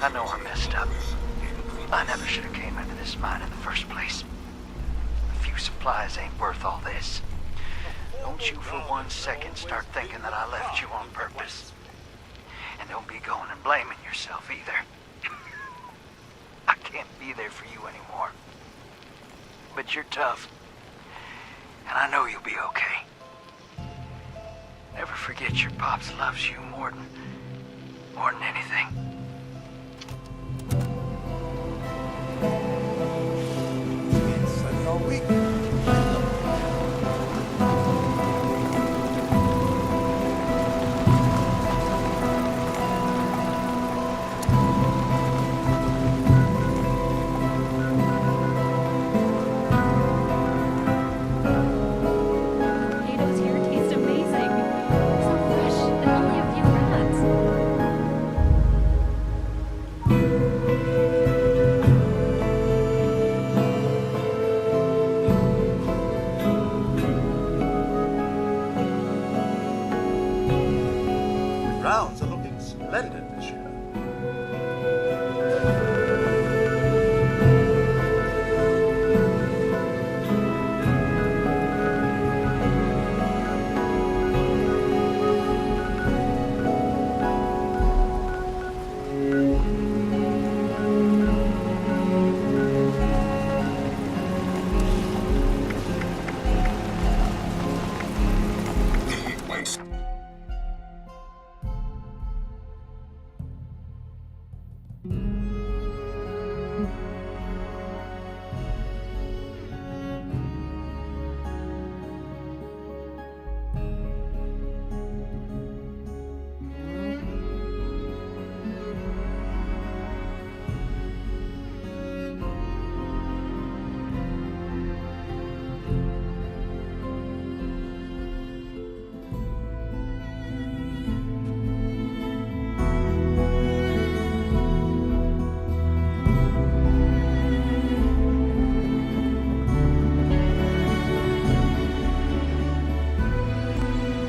I know I messed up. I never should have came into this mine in the first place. A few supplies ain't worth all this. Don't you for 1 second start thinking that I left you on purpose. And don't be going and blaming yourself either. I can't be there for you anymore. But you're tough. And I know you'll be okay. Never forget your pops loves you more than anything. It's sunny all week. Potatoes here taste amazing. So fresh and only a few rats. Rounds are looking splendid this year.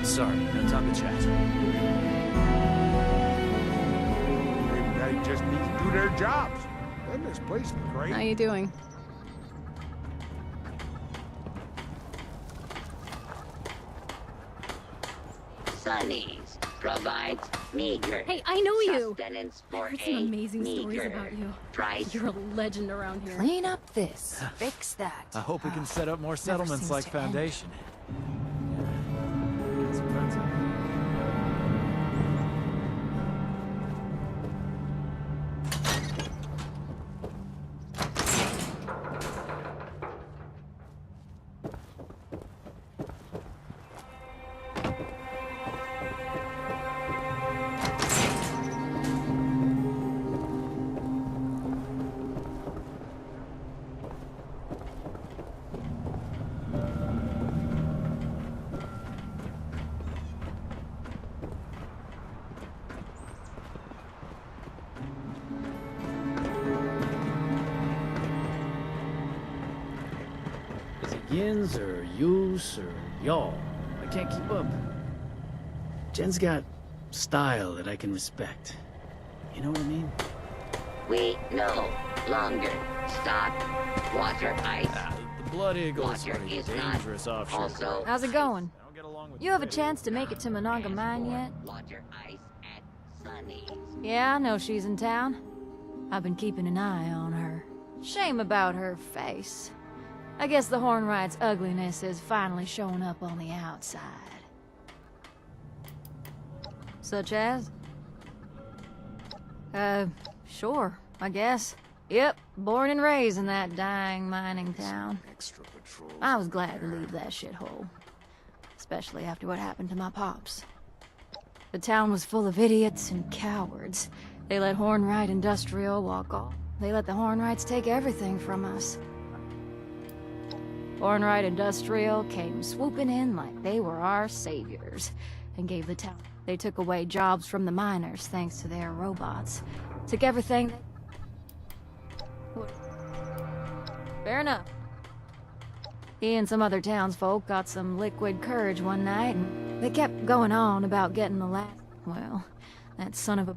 Sorry, no time to chat. Maybe they just need to do their jobs. Then this place is great. How you doing? Sonny's provides meager Hey, I know you. sustenance I for heard some a amazing stories meager about you. price. You're a legend around here. Clean up this. Fix that. I hope we can set up more settlements seems like to end. Foundation. Yeah. Get some friends out. Is it yins or yous or y'all? I can't keep up. Jen's got style that I can respect. You know what I mean? We no longer stock water ice. The Blood Eagles Water are a is not dangerous offshore also group. How's it going? I don't get along with You have a the chance to make it to Monongahman yet? water ice at Sonny's. Yeah, I know she's in town. I've been keeping an eye on her. Shame about her face. I guess the Hornwright's ugliness is finally showing up on the outside. Such as? Sure. I guess. Yep, born and raised in that dying mining town. Extra patrol. I was glad to leave that shithole. Especially after what happened to my pops. The town was full of idiots and cowards. They let Hornwright Industrial walk off. They let the Hornwrights take everything from us. Hornwright Industrial came swooping in like they were our saviors and gave the town. They took away jobs from the miners thanks to their robots. Took everything. Fair enough. He and some other townsfolk got some liquid courage one night, and they kept going on about getting the last. Well, that son of a.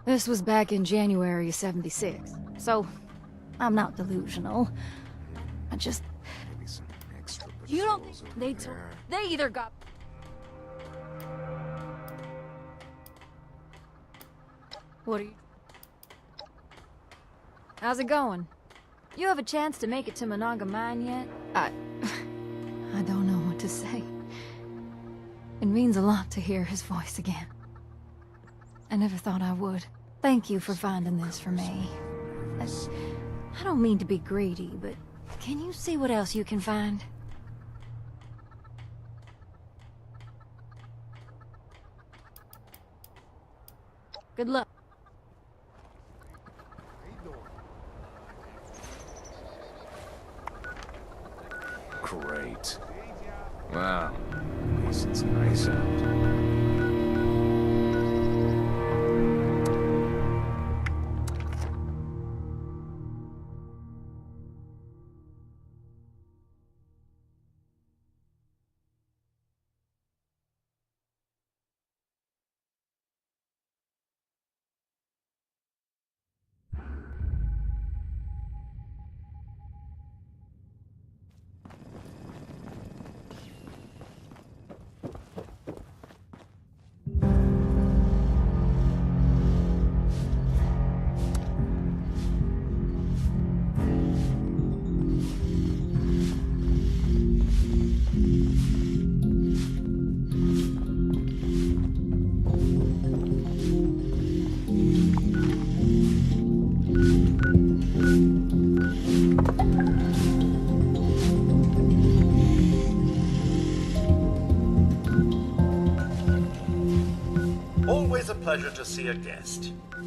This was back in January '76, so I'm not delusional. I just. Maybe some extra You don't. patrols over They there. they either got. What are you? How's it going? You have a chance to make it to Monongah Mine yet? I don't know what to say. It means a lot to hear his voice again. I never thought I would. Thank you for finding this for me. I don't mean to be greedy, but can you see what else you can find? Good luck. Great. Wow. At least it's nice out. Always a pleasure to see a guest. I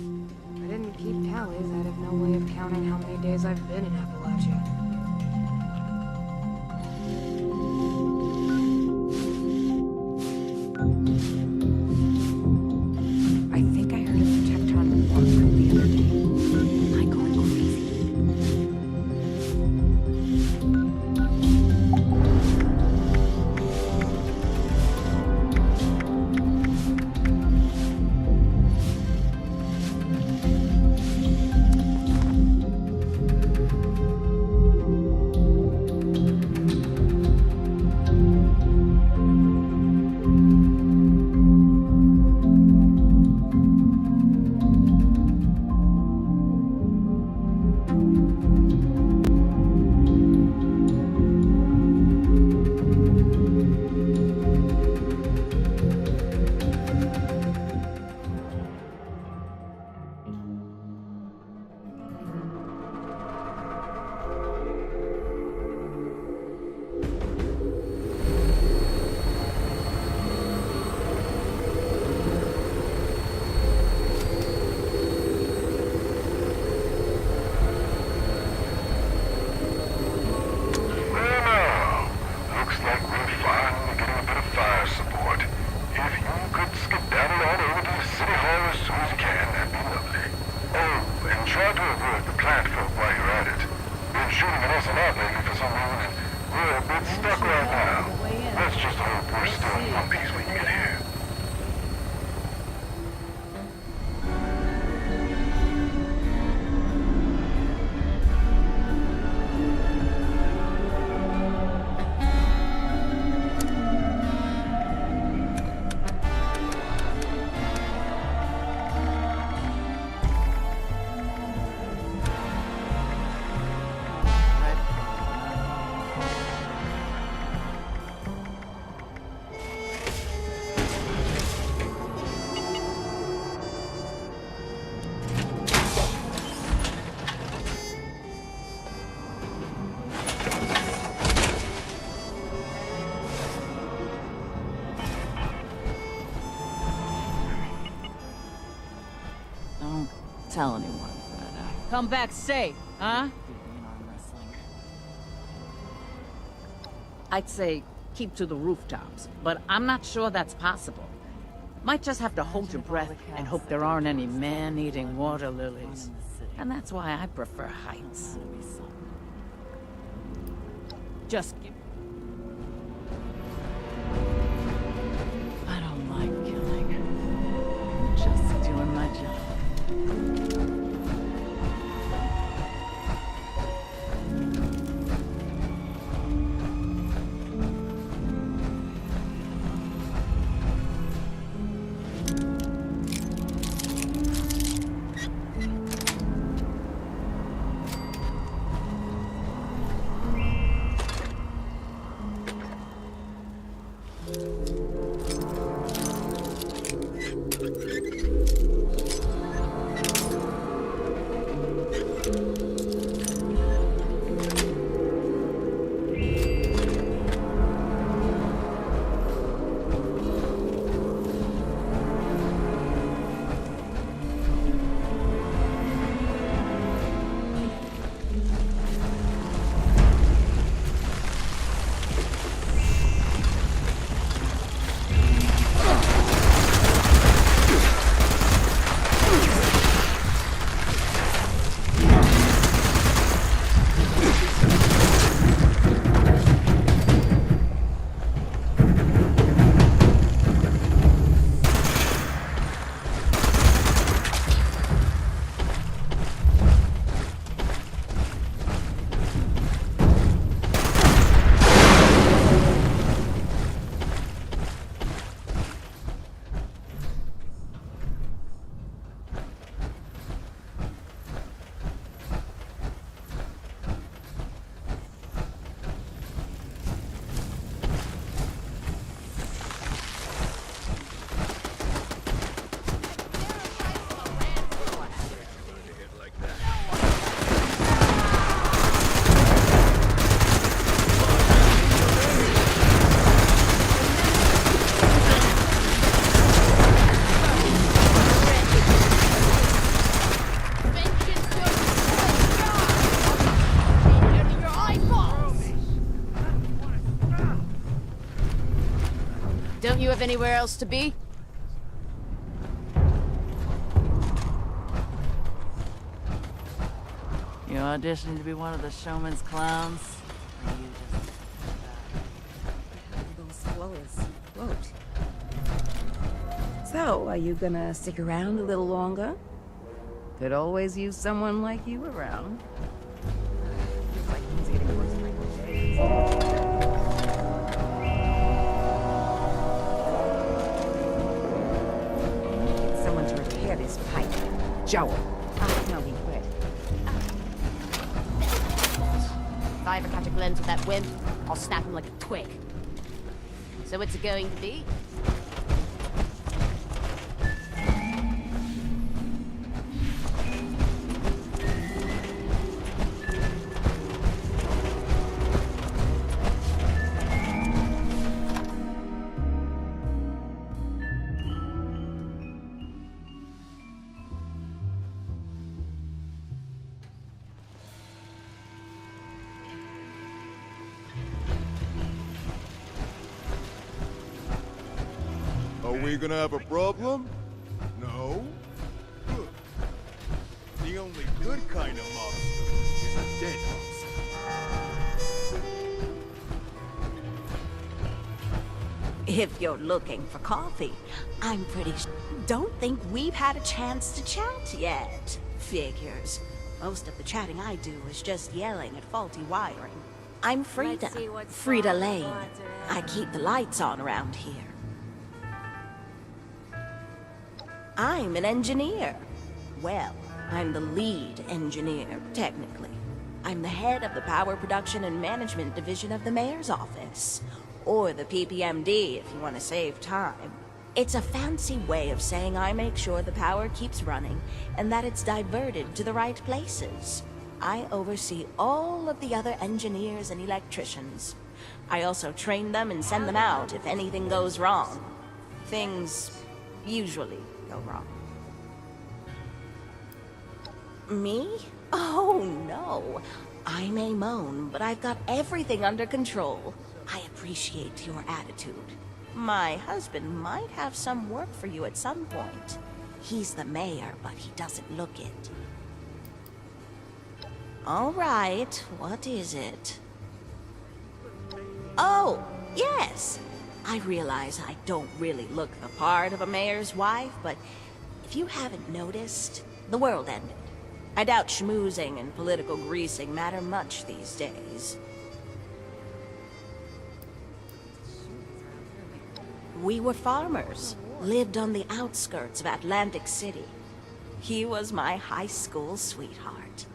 didn't keep tallies. I'd have no way of counting how many days I've been in Appalachia. I think I heard a tectonic warp from the other day. Am I going crazy? tell anyone, but, Come back safe, huh? being arm wrestling. I'd say keep to the rooftops, but I'm not sure that's possible. Might just have to hold your breath and hope there aren't any man-eating water lilies. And that's why I prefer heights. Just give... I don't like killing. I'm just doing my job. Don't you have anywhere else to be? You auditioning to be one of the showman's clowns? Or you just... Those flowers float. So, are you gonna stick around a little longer? Could always use someone like you around. Feels like things are getting worse by the day. Someone to repair this pipe. Joel. No, we quit. If I ever catch a glimpse of that wimp, I'll snap him like a twig. So what's it going to be? Are we gonna have a problem? No? Good. The only good kind of monster is a dead monster. If you're looking for coffee, I'm pretty don't think we've had a chance to chat yet. Figures. Most of the chatting I do is just yelling at faulty wiring. I'm Frida Lane. I keep the lights on around here. I'm an engineer. Well, I'm the lead engineer, technically. I'm the head of the Power Production and Management Division of the Mayor's Office. Or the PPMD, if you want to save time. It's a fancy way of saying I make sure the power keeps running and that it's diverted to the right places. I oversee all of the other engineers and electricians. I also train them and send them out if anything goes wrong. Things usually go wrong. Me? Oh, no. I may moan, but I've got everything under control. I appreciate your attitude. My husband might have some work for you at some point. He's the mayor, but he doesn't look it. All right, what is it? Oh, yes! I realize I don't really look the part of a mayor's wife, but if you haven't noticed, the world ended. I doubt schmoozing and political greasing matter much these days. We were farmers, lived on the outskirts of Atlantic City. He was my high school sweetheart.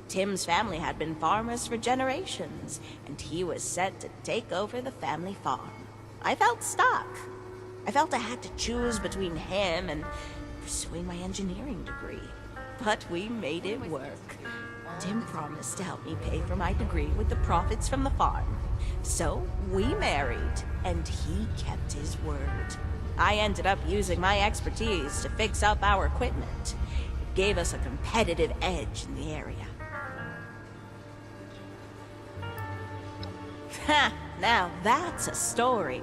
Tim's family had been farmers for generations, and he was set to take over the family farm. I felt stuck. I felt I had to choose between him and pursuing my engineering degree. But we made it work. Tim promised to help me pay for my degree with the profits from the farm. So we married, and he kept his word. I ended up using my expertise to fix up our equipment. It gave us a competitive edge in the area. Ha! Now that's a story.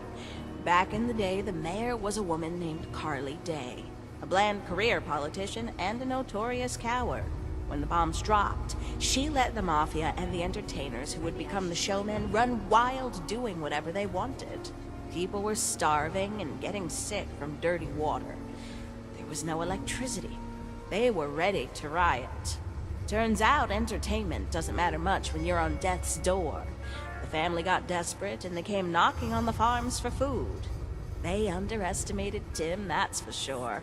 Back in the day, the mayor was a woman named Carly Day, a bland career politician and a notorious coward. When the bombs dropped, she let the mafia and the entertainers who would become the showmen run wild doing whatever they wanted. People were starving and getting sick from dirty water. There was no electricity. They were ready to riot. Turns out entertainment doesn't matter much when you're on death's door. The family got desperate and they came knocking on the farms for food. They underestimated Tim, that's for sure.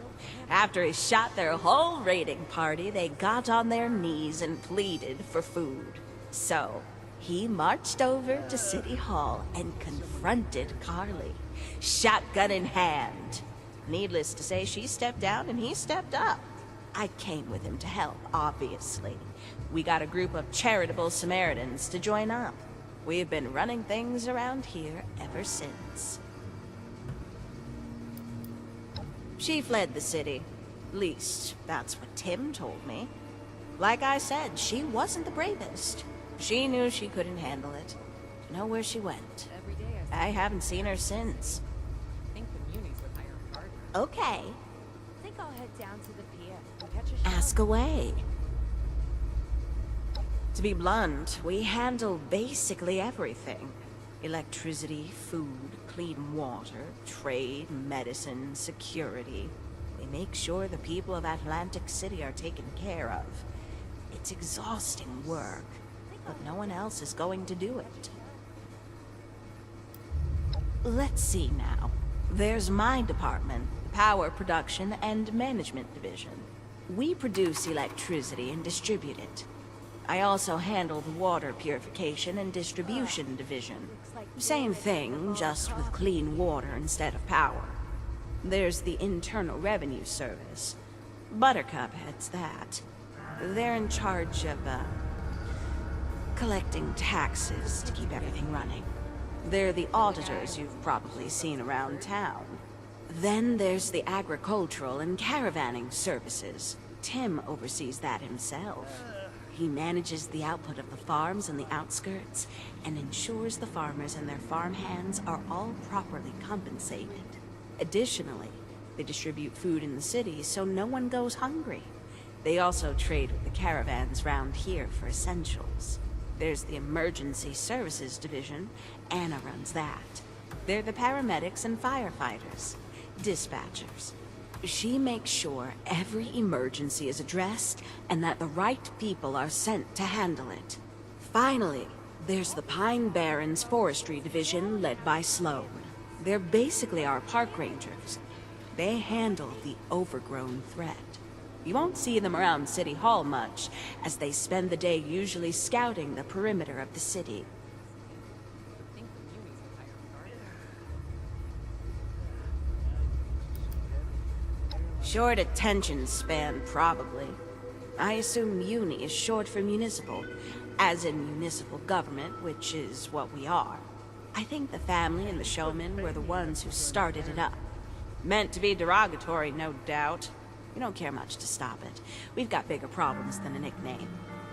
After he shot their whole raiding party, they got on their knees and pleaded for food. So, he marched over to City Hall and confronted Carly, shotgun in hand. Needless to say, she stepped down and he stepped up. I came with him to help, obviously. We got a group of charitable Samaritans to join up. We've been running things around here ever since. She fled the city. Least, that's what Tim told me. Like I said, she wasn't the bravest. She knew she couldn't handle it. To know where she went. I haven't seen her since. Okay. I think I'll head down to the pier and catch a shower. Ask away. To be blunt, we handle basically everything. Electricity, food, clean water, trade, medicine, security. We make sure the people of Atlantic City are taken care of. It's exhausting work, but no one else is going to do it. Let's see now. There's my department, Power Production and Management Division. We produce electricity and distribute it. I also handle the Water Purification and Distribution Division. Same thing, just with clean water instead of power. There's the Internal Revenue Service. Buttercup heads that. They're in charge of, collecting taxes to keep everything running. They're the auditors you've probably seen around town. Then there's the Agricultural and Caravanning Services. Tim oversees that himself. He manages the output of the farms on the outskirts and ensures the farmers and their farm hands are all properly compensated. Additionally, they distribute food in the city so no one goes hungry. They also trade with the caravans round here for essentials. There's the Emergency Services Division. Anna runs that. They're the paramedics and firefighters. Dispatchers. She makes sure every emergency is addressed and that the right people are sent to handle it. Finally, there's the Pine Barrens Forestry Division led by Sloan. They're basically our park rangers. They handle the overgrown threat. You won't see them around City Hall much, as they spend the day usually scouting the perimeter of the city. Short attention span, probably. I assume Muni is short for municipal, as in municipal government, which is what we are. I think the family and the showmen were the ones who started it up. Meant to be derogatory, no doubt. We don't care much to stop it. We've got bigger problems than a nickname.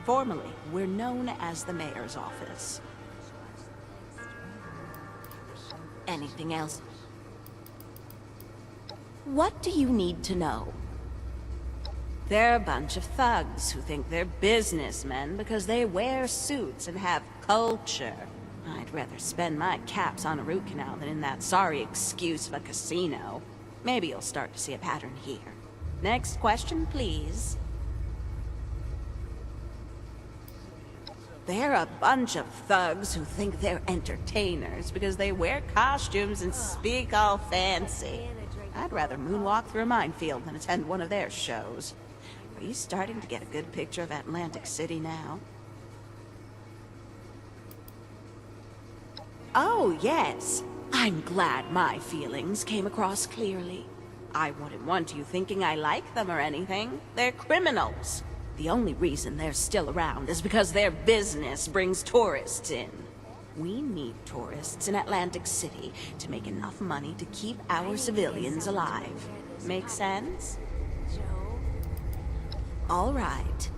Formally, we're known as the mayor's office. Anything else? What do you need to know? They're a bunch of thugs who think they're businessmen because they wear suits and have culture. I'd rather spend my caps on a root canal than in that sorry excuse of a casino. Maybe you'll start to see a pattern here. Next question, please. They're a bunch of thugs who think they're entertainers because they wear costumes and speak all fancy. I'd rather moonwalk through a minefield than attend one of their shows. Are you starting to get a good picture of Atlantic City now? Oh, yes. I'm glad my feelings came across clearly. I wouldn't want you thinking I like them or anything. They're criminals. The only reason they're still around is because their business brings tourists in. We need tourists in Atlantic City to make enough money to keep our civilians alive. Make sense? All right.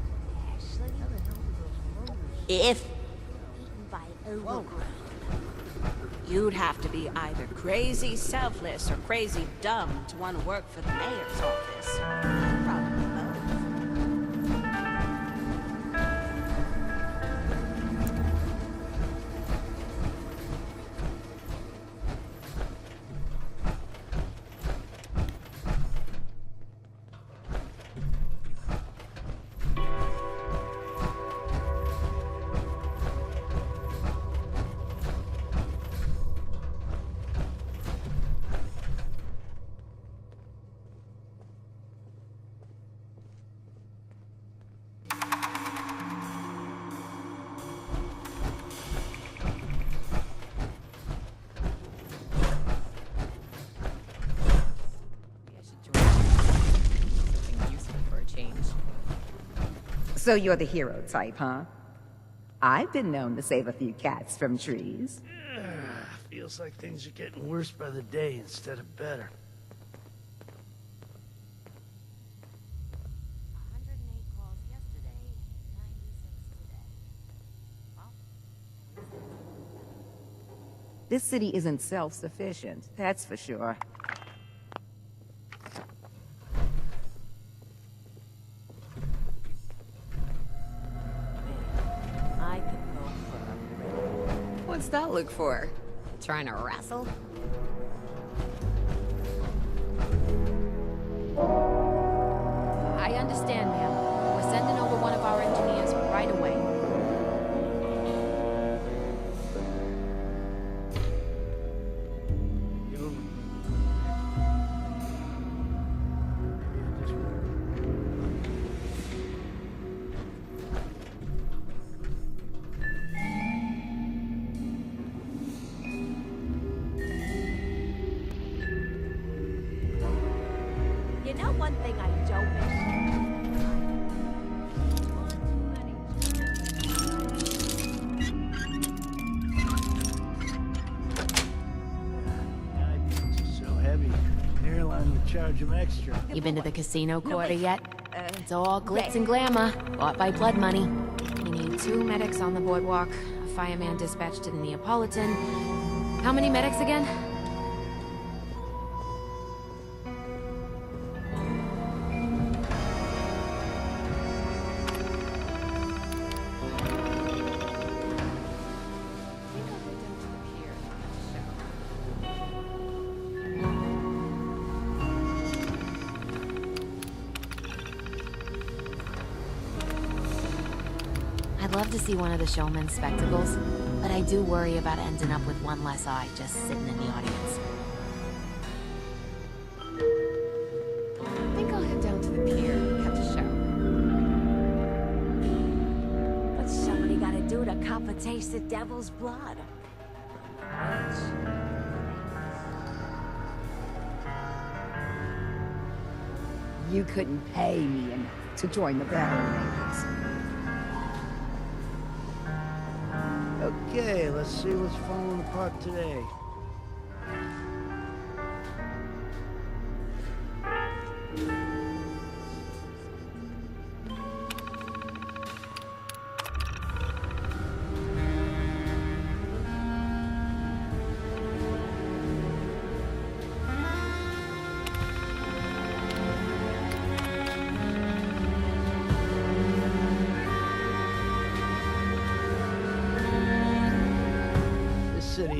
If you'd have to be either crazy selfless or crazy dumb to want to work for the mayor's office. Probably both. So you're the hero type, huh? I've been known to save a few cats from trees. Feels like things are getting worse by the day instead of better. 108 calls yesterday, 96 today. This city isn't self-sufficient, that's for sure. What's that look for? Trying to wrestle? I understand, ma'am. We're sending over one of our engineers right away. You know one thing I don't miss? So heavy. Airline would charge them extra. You been to the casino quarter yet? It's all glitz and glamour, bought by blood money. We need 2 medics on the boardwalk, a fireman dispatched to the Neapolitan. How many medics again? I'd love to see one of the showman's spectacles, but I do worry about ending up with one less eye just sitting in the audience. I think I'll head down to the pier and catch a show. What's somebody gotta do to cop a taste of devil's blood? You couldn't pay me enough to join the Battle Rangers. Okay, let's see what's falling apart today.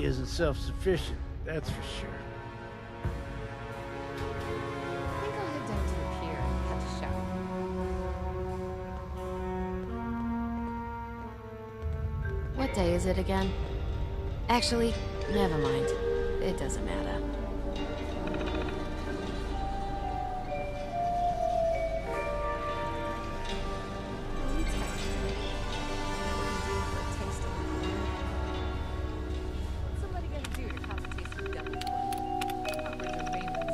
city isn't self-sufficient, that's for sure. I think I'll head down to the pier and catch a shower. What day is it again? Actually, never mind. It doesn't matter. Somebody gotta do to compensate for the devil. Cockroach are famous.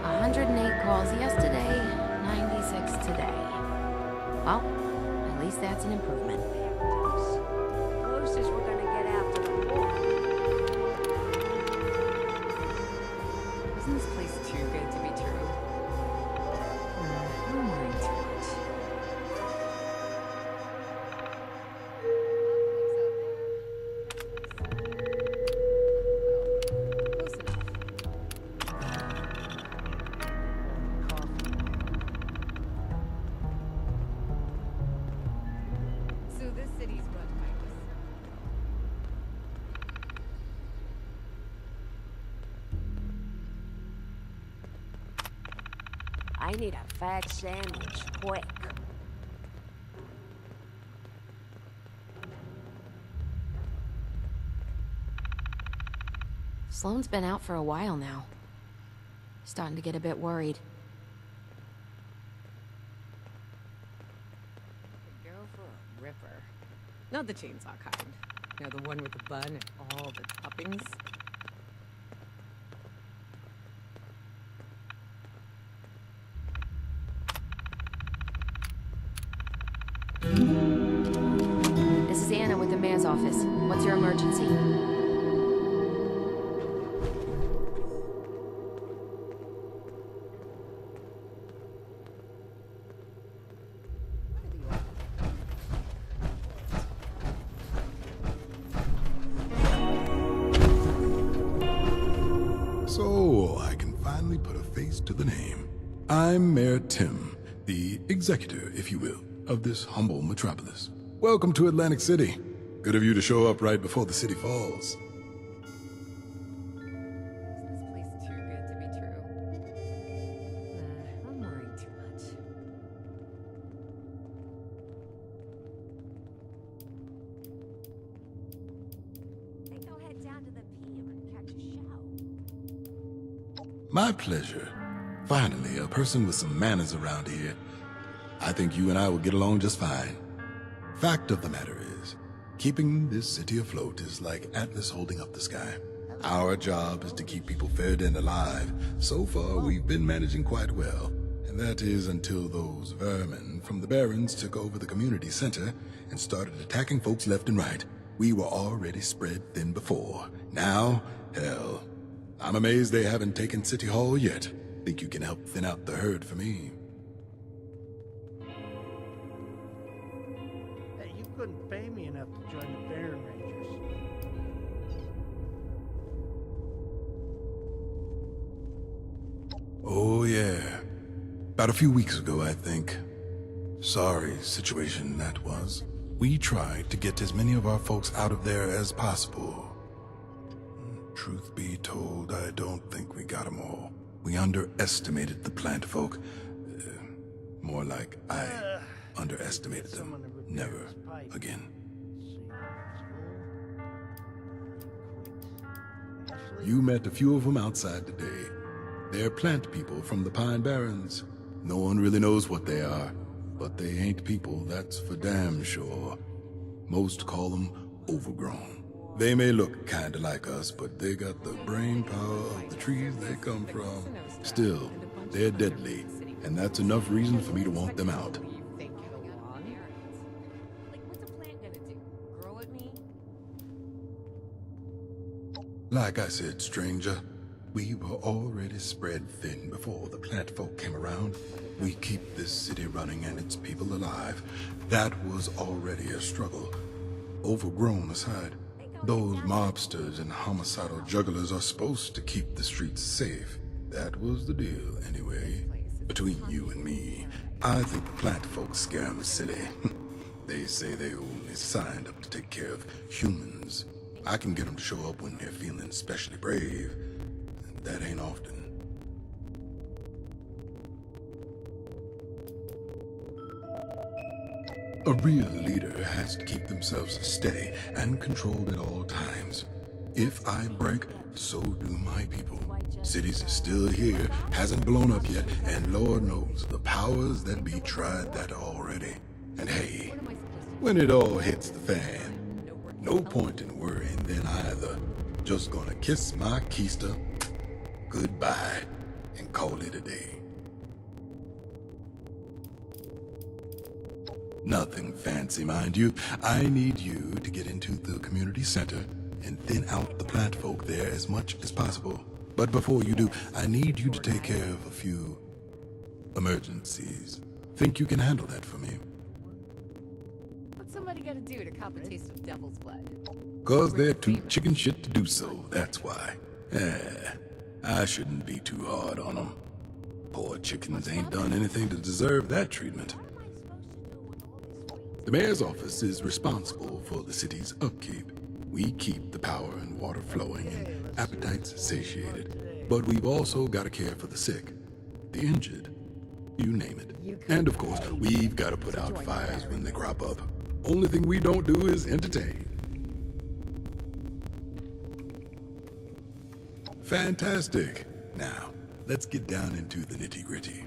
108 calls yesterday, 96 today. Well, at least that's an improvement. Closest we're gonna get after the war. Isn't this place too good to be true? I'm worrying too much. Close enough. So this city's run by this. I need a fat sandwich, quick. Sloane's been out for a while now. Starting to get a bit worried. Go for a ripper. Not the chainsaw kind. You know, the one with the bun and all the toppings. This is Anna with the mayor's office. What's your emergency? So, I can finally put a face to the name. I'm Mayor Tim, the executor, if you will, of this humble metropolis. Welcome to Atlantic City. Good of you to show up right before the city falls. Isn't this place too good to be true? I'm worrying too much. Think I'll head down to the pier and catch a shower. My pleasure. Finally, a person with some manners around here. I think you and I will get along just fine. Fact of the matter is, keeping this city afloat is like Atlas holding up the sky. Our job is to keep people fed and alive. So far, we've been managing quite well. And that is until those vermin from the Barrens took over the community center and started attacking folks left and right. We were already spread thin before. Now, hell, I'm amazed they haven't taken City Hall yet. Think you can help thin out the herd for me? Hey, you couldn't pay me enough to join the Baron Rangers. Oh, yeah. About a few weeks ago, I think. Sorry situation that was. We tried to get as many of our folks out of there as possible. Truth be told, I don't think we got them all. We underestimated the plant folk. More like I underestimated them. Never again. You met a few of them outside today. They're plant people from the Pine Barrens. No one really knows what they are, but they ain't people, that's for damn sure. Most call them overgrown. They may look kinda like us, but they got the brain power of the trees they come from. Still, they're deadly, and that's enough reason for me to want them out. Like, what's a plant gonna do? Grow at me? Like I said, stranger, we were already spread thin before the plant folk came around. We keep this city running and its people alive. That was already a struggle. Overgrown aside, those mobsters and homicidal jugglers are supposed to keep the streets safe. That was the deal, anyway. Between you and me, I think the plant folks scare 'em silly. They say they only signed up to take care of humans. I can get them to show up when they're feeling especially brave. That ain't often. A real leader has to keep themselves steady and controlled at all times. If I break, so do my people. Cities is still here, hasn't blown up yet, and Lord knows the powers that be tried that already. And hey, when it all hits the fan, no point in worrying then either. Just gonna kiss my keister goodbye and call it a day. Nothing fancy, mind you. I need you to get into the community center and thin out the plant folk there as much as possible. But before you do, I need you to take care of a few emergencies. Think you can handle that for me? What's somebody gotta do to cop a taste of devil's blood? 'Cause they're too chicken shit to do so, that's why. I shouldn't be too hard on them. Poor chickens ain't done anything to deserve that treatment. The mayor's office is responsible for the city's upkeep. We keep the power and water flowing and appetites satiated. But we've also got to care for the sick, the injured, you name it. And of course, we've got to put out fires when they crop up. Only thing we don't do is entertain. Fantastic. Now, let's get down into the nitty-gritty.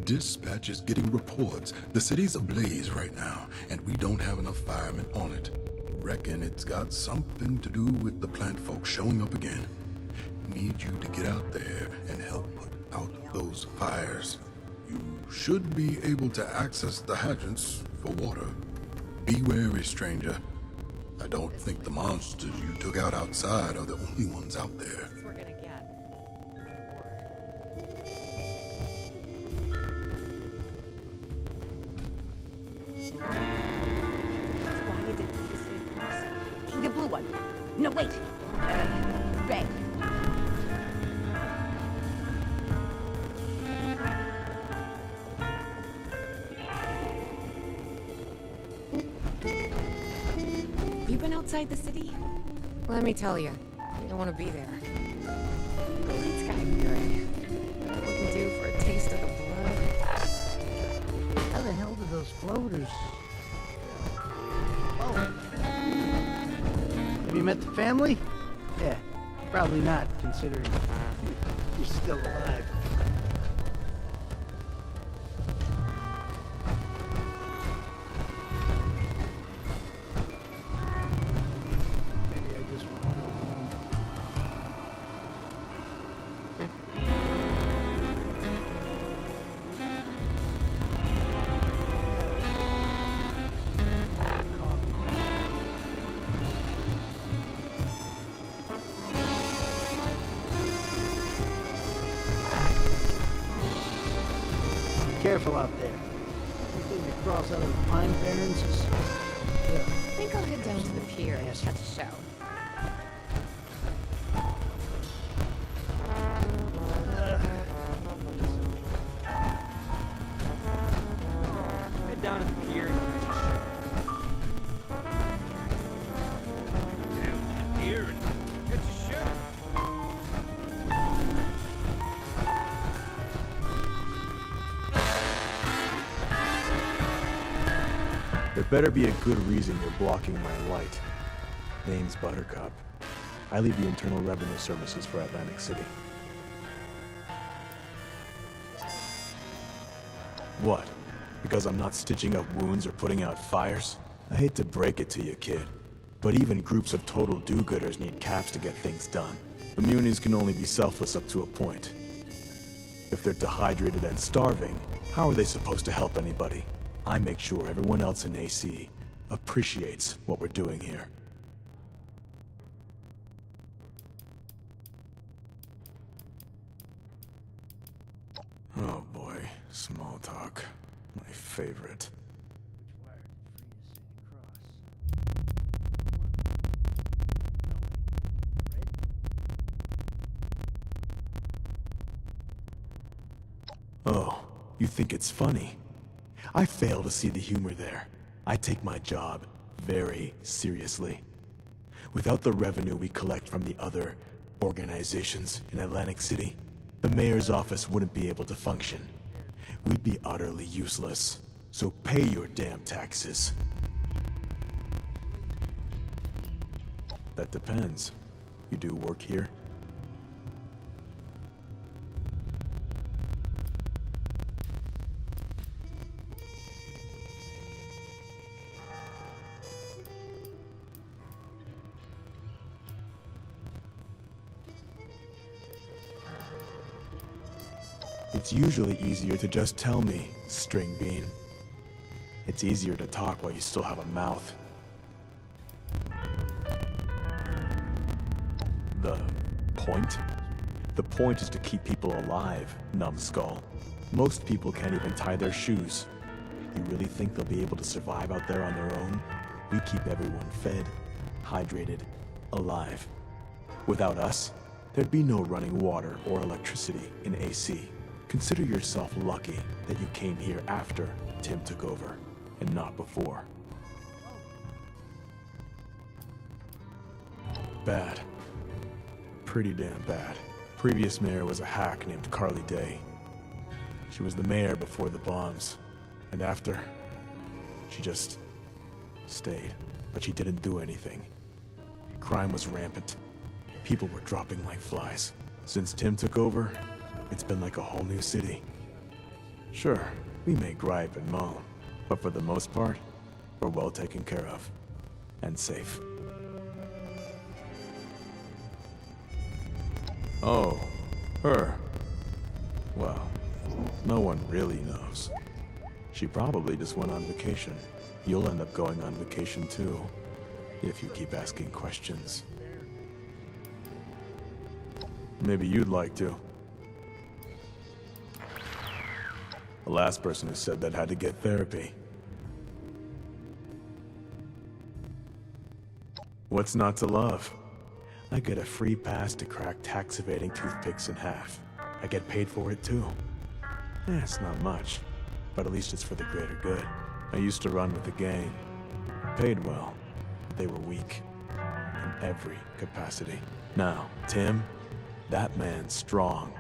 Dispatch is getting reports. The city's ablaze right now, and we don't have enough firemen on it. Reckon it's got something to do with the plant folk showing up again. Need you to get out there and help put out those fires. You should be able to access the hydrants for water. Be wary, stranger. I don't think the monsters you took out outside are the only ones out there. The blue one. No, wait. Red. You been outside the city? Let me tell you, you don't want to be there. The lead's kind of good. What we can do for a taste of the blood. How the hell do those floaters? Oh. Have you met the family? Yeah, probably not, considering you're still alive. Maybe I just want careful out there. Anything that crawls out of the pine barrens is... Yeah. I think I'll head down to the pier and catch a show. Head down to the pier. Here and get your shirt. There better be a good reason you're blocking my light. Name's Buttercup. I lead the Internal Revenue Services for Atlantic City. What? Because I'm not stitching up wounds or putting out fires? I hate to break it to you, kid, but even groups of total do-gooders need caps to get things done. The munis can only be selfless up to a point. If they're dehydrated and starving, how are they supposed to help anybody? I make sure everyone else in AC appreciates what we're doing here. Oh boy, small talk. My favorite. Oh, you think it's funny? I fail to see the humor there. I take my job very seriously. Without the revenue we collect from the other organizations in Atlantic City, the mayor's office wouldn't be able to function. We'd be utterly useless. So pay your damn taxes. That depends. You do work here? It's usually easier to just tell me, String Bean. It's easier to talk while you still have a mouth. The point? The point is to keep people alive, numbskull. Most people can't even tie their shoes. You really think they'll be able to survive out there on their own? We keep everyone fed, hydrated, alive. Without us, there'd be no running water or electricity in AC. Consider yourself lucky that you came here after Tim took over, and not before. Bad. Pretty damn bad. Previous mayor was a hack named Carly Day. She was the mayor before the bombs, and after, she just stayed, but she didn't do anything. Crime was rampant. People were dropping like flies. Since Tim took over, it's been like a whole new city. Sure, we may gripe and moan, but for the most part, we're well taken care of. And safe. Oh, her. Well, no one really knows. She probably just went on vacation. You'll end up going on vacation too, if you keep asking questions. Maybe you'd like to. The last person who said that had to get therapy. What's not to love? I get a free pass to crack tax-evading toothpicks in half. I get paid for it too. It's not much, but at least it's for the greater good. I used to run with the gang. Paid well, but they were weak. In every capacity. Now, Tim, that man's strong.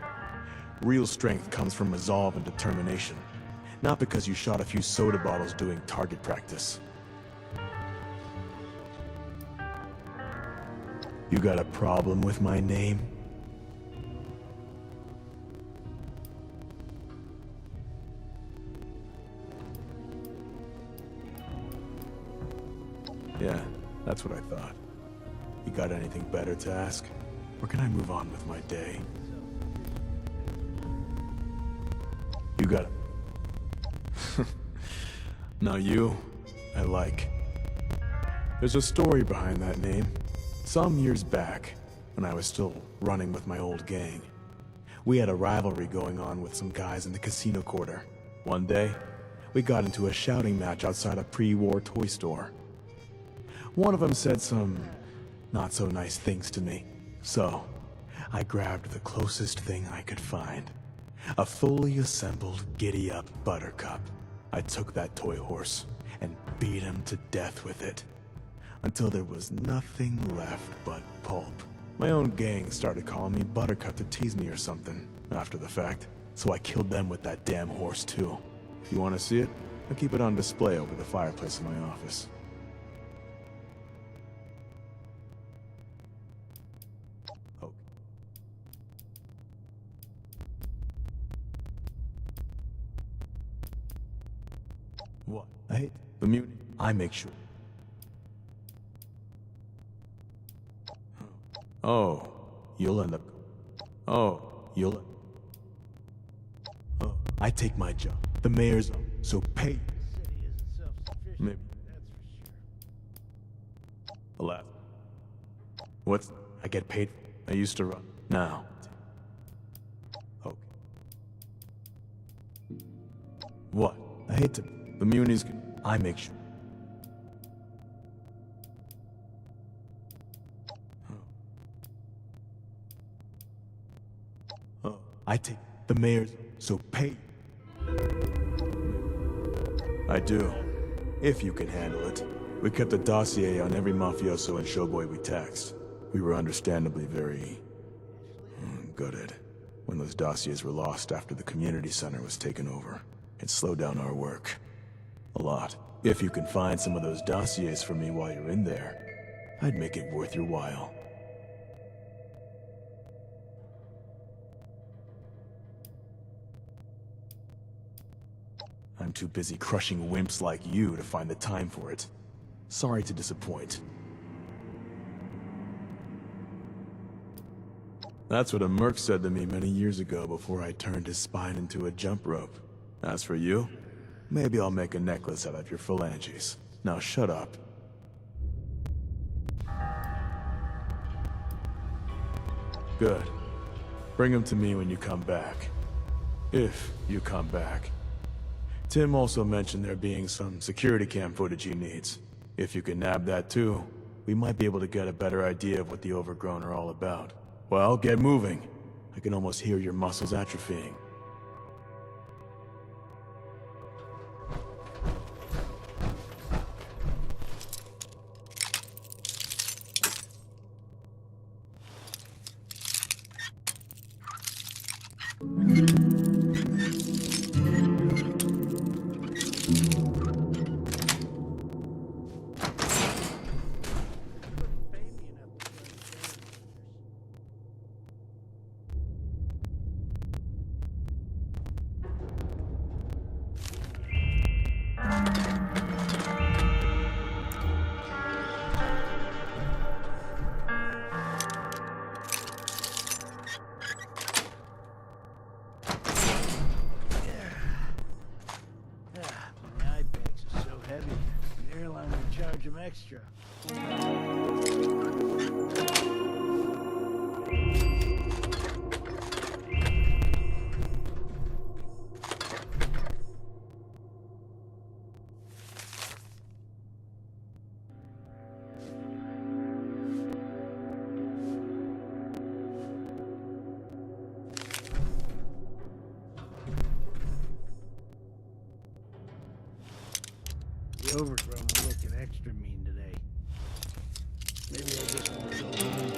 Real strength comes from resolve and determination. Not because you shot a few soda bottles doing target practice. You got a problem with my name? Yeah, that's what I thought. You got anything better to ask? Or can I move on with my day? You got it. Now you, I like. There's a story behind that name. Some years back, when I was still running with my old gang, we had a rivalry going on with some guys in the casino quarter. One day, we got into a shouting match outside a pre-war toy store. One of them said some not-so-nice things to me, so I grabbed the closest thing I could find. A fully assembled giddy-up Buttercup. I took that toy horse and beat him to death with it. Until there was nothing left but pulp. My own gang started calling me Buttercup to tease me or something, after the fact. So I killed them with that damn horse too. If you want to see it, I'll keep it on display over the fireplace in my office. What? I hate the muni. I make sure. Oh, you'll end up. Oh, you'll. Oh, I take my job. The mayor's. So pay. Maybe. Alas. What's. I get paid. I used to run. Now. Okay. What? I hate to. The munis. I make sure. Oh, I take the mayor's. So pay. I do. if you can handle it. We kept a dossier on every mafioso and showboy we taxed. We were understandably very gutted when those dossiers were lost after the community center was taken over. It slowed down our work. A lot. If you can find some of those dossiers for me while you're in there, I'd make it worth your while. I'm too busy crushing wimps like you to find the time for it. Sorry to disappoint. That's what a merc said to me many years ago before I turned his spine into a jump rope. As for you, maybe I'll make a necklace out of your phalanges. Now shut up. Good. Bring him to me when you come back. If you come back. Tim also mentioned there being some security cam footage he needs. If you can nab that too, we might be able to get a better idea of what the Overgrown are all about. Well, get moving. I can almost hear your muscles atrophying. Extra. The Overgrown are looking extra mean today. Maybe I just won't go home.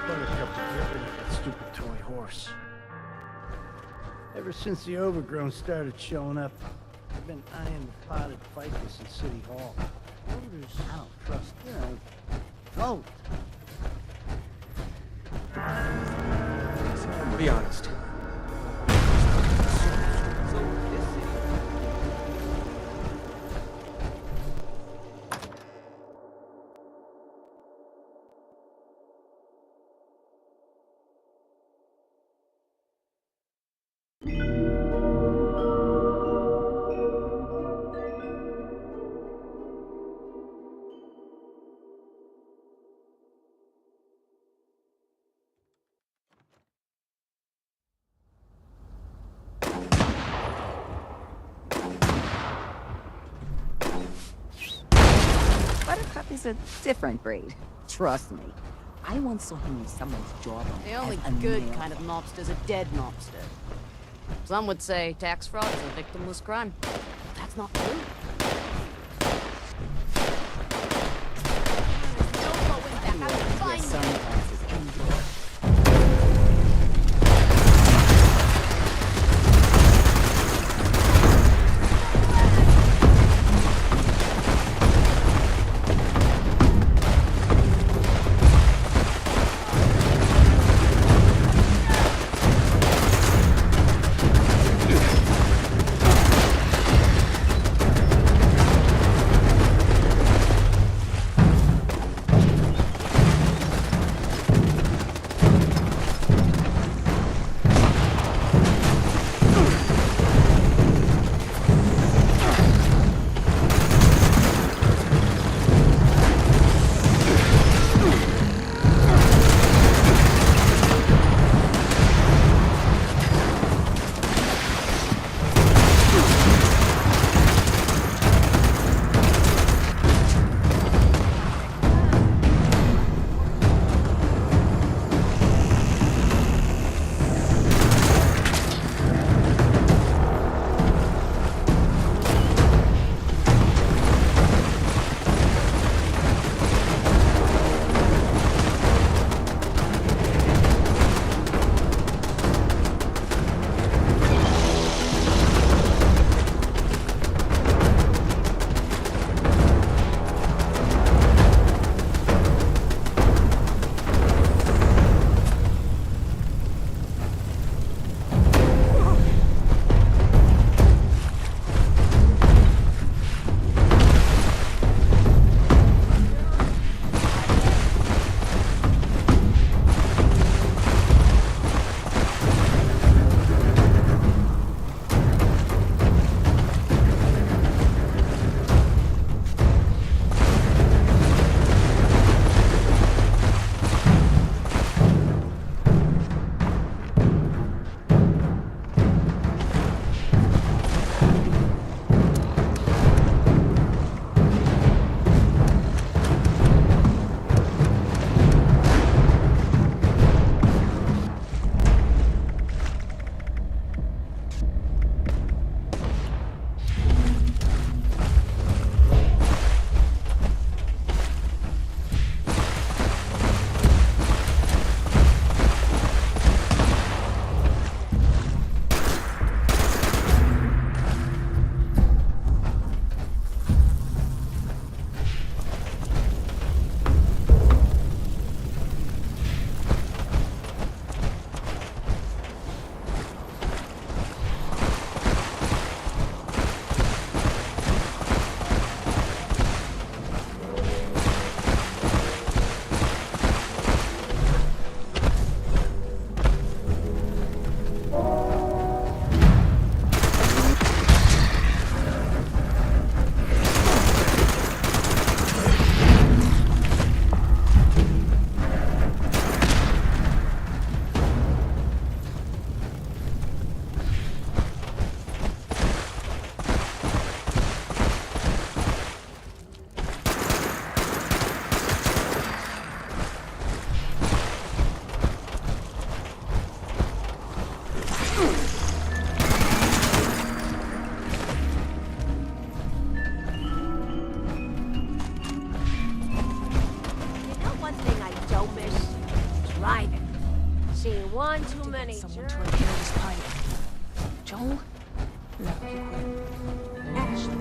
Buttercup to get rid of that stupid toy horse. Ever since the Overgrown started showing up, I've been eyeing the potted ficus in City Hall. Voters, I don't trust, vote. Be honest. Buttercup is a different breed. Trust me. I once saw him in someone's jawbone. The only as a good male. kind of mobster's a dead mobster. Some would say tax fraud is a victimless crime. That's not true. Your sunglasses indoors. driving. Seen one too many. Someone to repair this pipe. Joel? No, he quit. Ashley.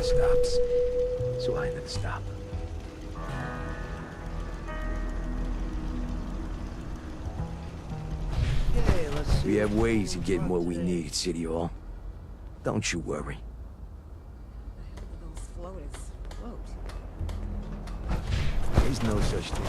Stops. So I never stop. Okay, let's see. We have ways of getting what we need at City Hall. Don't you worry. Those floaters float. There's no such thing.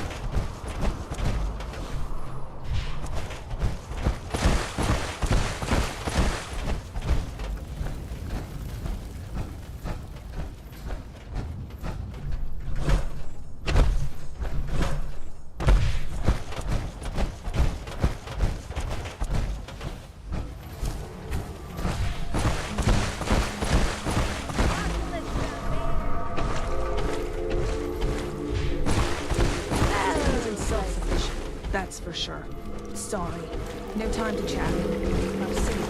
That's for sure. Sorry. No time to chat. I'll see you.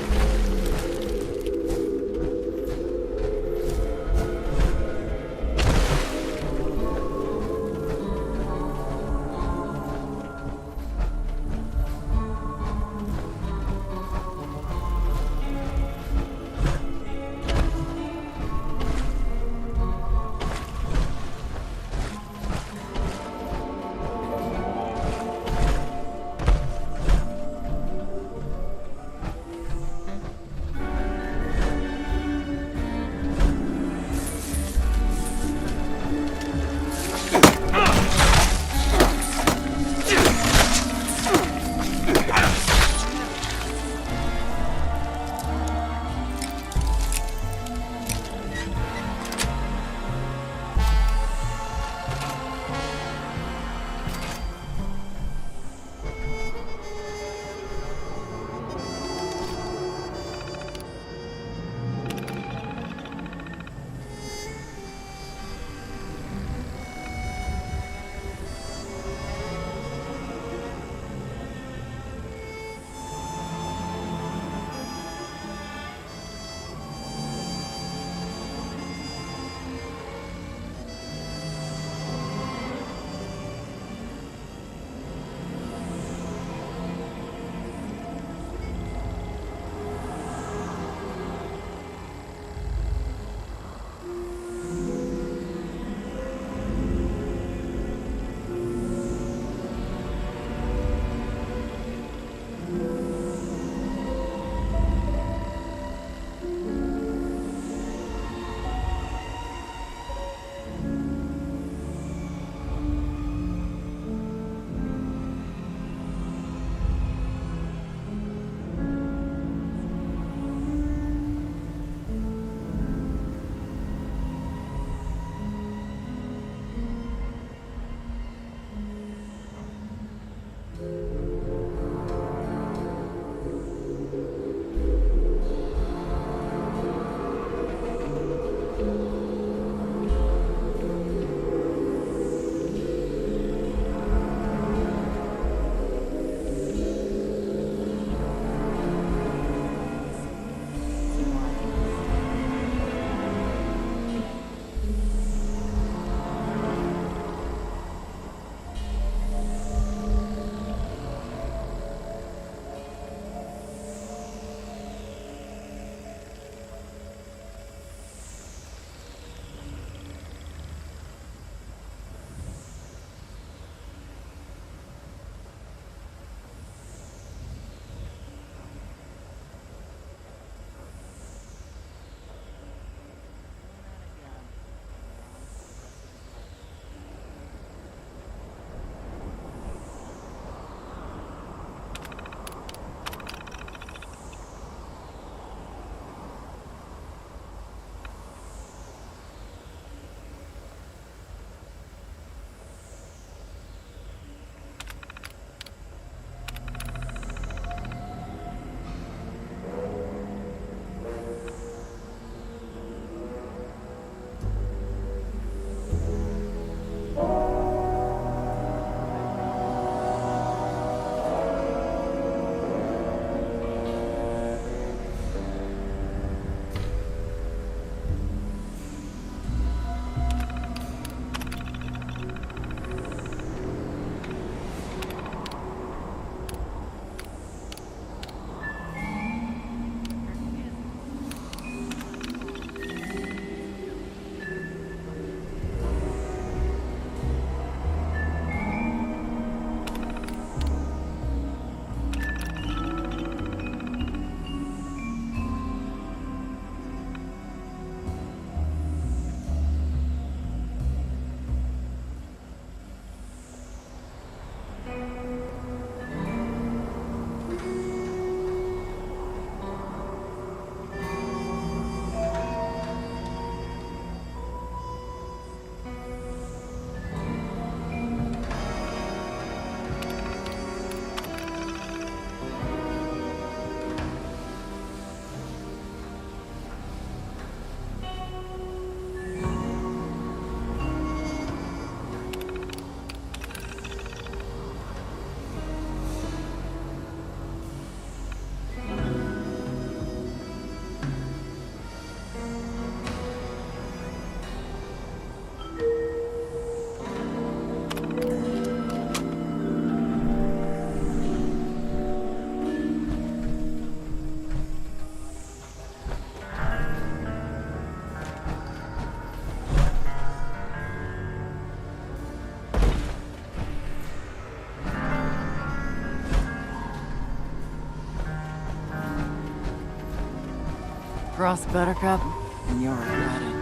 across Buttercup, and you'll regret it.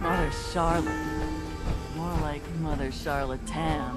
Mother Charlotte. More like Mother Charlatan.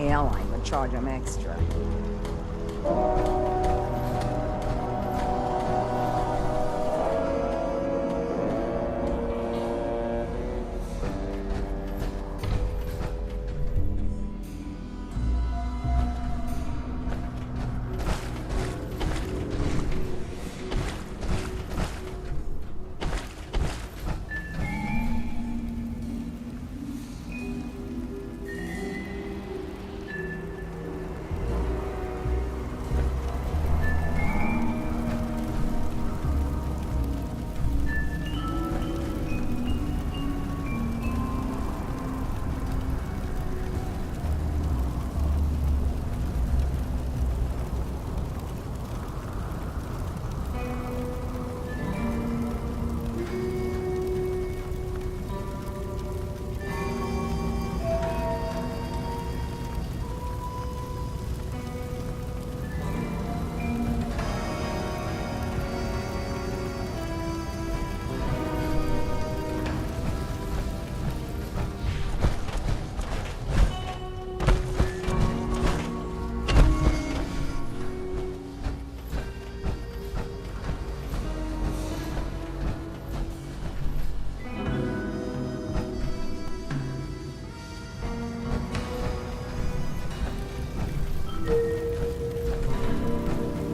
airline would charge them extra.